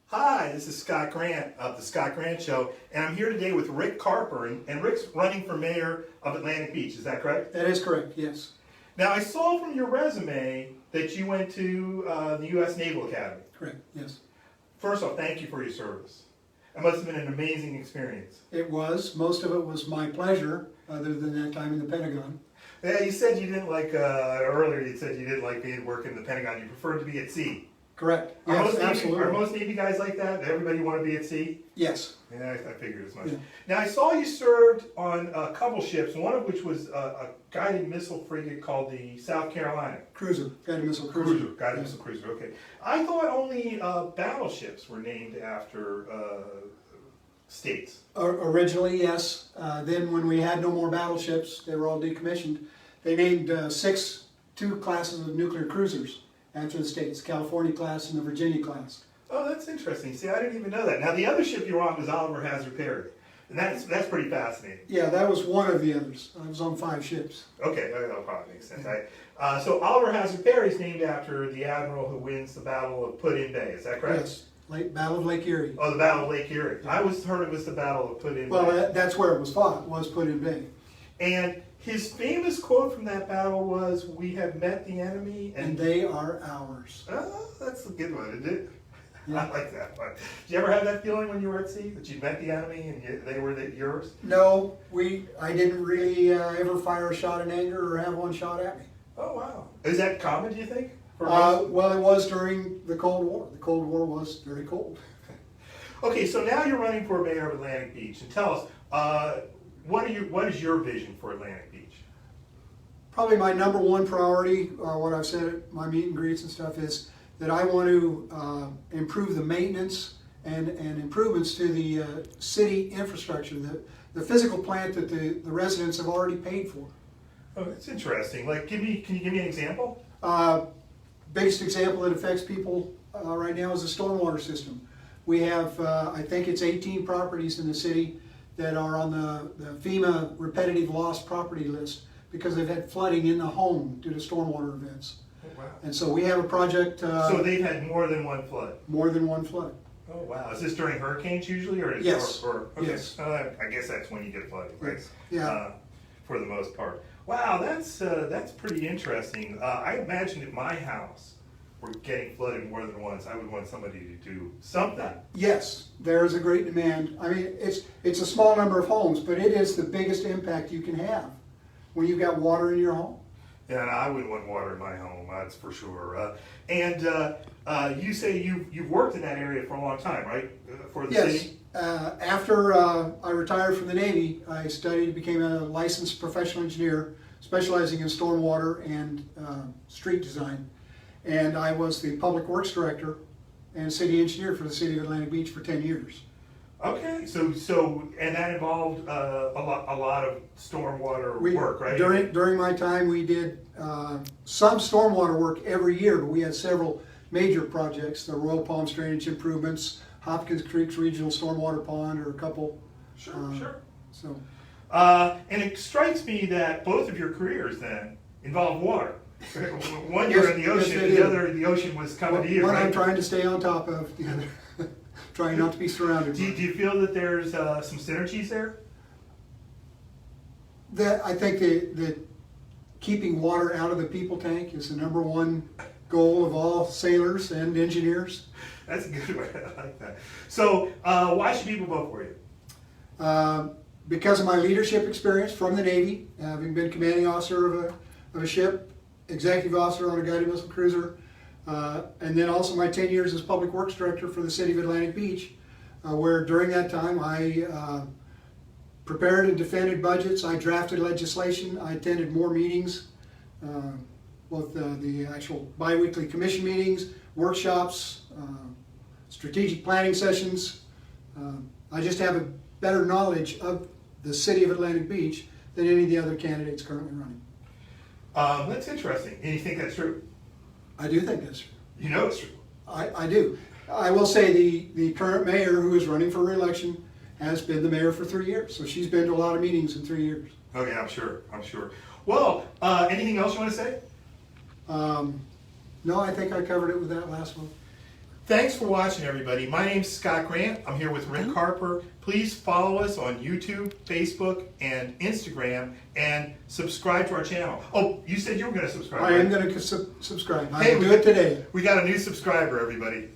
Hi, this is Scott Grant of the Scott Grant Show, and I'm here today with Rick Carper, and Rick's running for mayor of Atlantic Beach. Is that correct? That is correct, yes. Now, I saw from your resume that you went to the U.S. Naval Academy. Correct, yes. First off, thank you for your service. It must have been an amazing experience. It was. Most of it was my pleasure, other than that time in the Pentagon. Yeah, you said you didn't like, earlier you said you didn't like being working in the Pentagon. You preferred to be at sea. Correct, Are, yes, absolutely. Are absolutely. most Navy guys like that? Everybody want to be at sea? Yes. Yeah, I figured as much. Yeah. Now, I saw you served on a couple ships, one of which was a guided missile frigate called the South Carolina. Cruiser, guided missile cruiser. Guided Yeah. missile cruiser, okay. I thought only battleships were named after states. Originally, yes. Then when we had no more battleships, they were all decommissioned, they named two classes of nuclear cruisers after the states, California class and the Virginia class. Oh, that's interesting. See, I didn't even know that. Now, the other ship you were on was Oliver Hazard Perry, and that's pretty fascinating. Yeah, that was one of the others. I was on 5 ships. Okay, that probably makes sense. So Oliver Hazard Perry is named after the admiral who wins the Battle of Put-in Bay. Is that correct? Yes, Battle of Lake Erie. Oh, the Battle of Lake Erie. Yeah. I always heard it was the Battle of Put-in Bay. Well, that's where it was fought, was Put-in Bay. And his famous quote from that battle was, "We have met the enemy, And they are ours. Oh, that's a good one, isn't it? Yeah. I like that one. Did you ever have that feeling when you were at sea, that you met the enemy and they were yours? No, I didn't really ever fire a shot in anger or have one shot at me. Oh, wow. Is that common, do you think? Well, it was during the Cold War. The Cold War was very cold. Okay, so now you're running for mayor of Atlantic Beach, and tell us, what is your vision for Atlantic Beach? Probably my number one priority, what I've said at my meet and greets and stuff, is that I want to improve the maintenance and improvements to the city infrastructure, the physical plant that the residents have already paid for. Oh, that's interesting. Like, can you give me an example? Biggest example that affects people right now is the stormwater system. We have, I think it's 18 properties in the city that are on the FEMA repetitive loss property list because they've had flooding in the home due to stormwater events. Oh, wow. And so we have a project. So they've had more than one flood? More than one flood. Oh, wow. Is this during hurricanes usually? Or Yes. Okay. Yes. I guess that's when you get flooding, right? Yes. Yeah. For the most part. Wow, that's pretty interesting. I imagine if my house were getting flooded more than once, I would want somebody to do something. Yes, there is a great demand. I mean, it's a small number of homes, but it is the biggest impact you can have when you've got water in your home. Yeah, and I wouldn't want water in my home, that's for sure. And you say you've worked in that area for a long time, right? For the Yes. city? After I retired from the Navy, I studied, became a licensed professional engineer, specializing in stormwater and street design. And I was the public works director and city engineer for the city of Atlantic Beach for 10 years. Okay, so and that involved a lot of stormwater work, right? During my time, we did some stormwater work every year, but we had several major projects: the Royal Palms drainage improvements, Hopkins Creek's regional stormwater pond, or a couple. Sure. So, and it strikes me that both of your careers then involve water. One you're in the ocean, yes, the other the ocean was coming to you, one right? I'm trying to stay on top of, the other trying not to be surrounded. Do you feel that there's some synergies there? I think that keeping water out of the people tank is the number one goal of all sailors and engineers. That's a good way. I like that. So, why should people vote for you? Because of my leadership experience from the Navy, having been commanding officer of a ship, executive officer on a guided missile cruiser, and then also my 10 years as public works director for the city of Atlantic Beach, where during that time I prepared and defended budgets, I drafted legislation, I attended more meetings, both the actual bi-weekly commission meetings, workshops, strategic planning sessions. I just have a better knowledge of the city of Atlantic Beach than any of the other candidates currently running. That's interesting. And you think that's true? I do think that's true. You know it's true. I do. I will say the current mayor who is running for re-election has been the mayor for 3 years, so she's been to a lot of meetings in 3 years. Oh yeah, I'm sure. Well, anything else you want to say? No, I think I covered it with that last one. Thanks for watching, everybody. My name's Scott Grant. I'm here with Rick Carper. Please follow us on YouTube, Facebook, and Instagram, and subscribe to our channel. Oh, you said you were going to subscribe. I am right? going to subscribe. I Hey, will do it today. We got a new subscriber, everybody.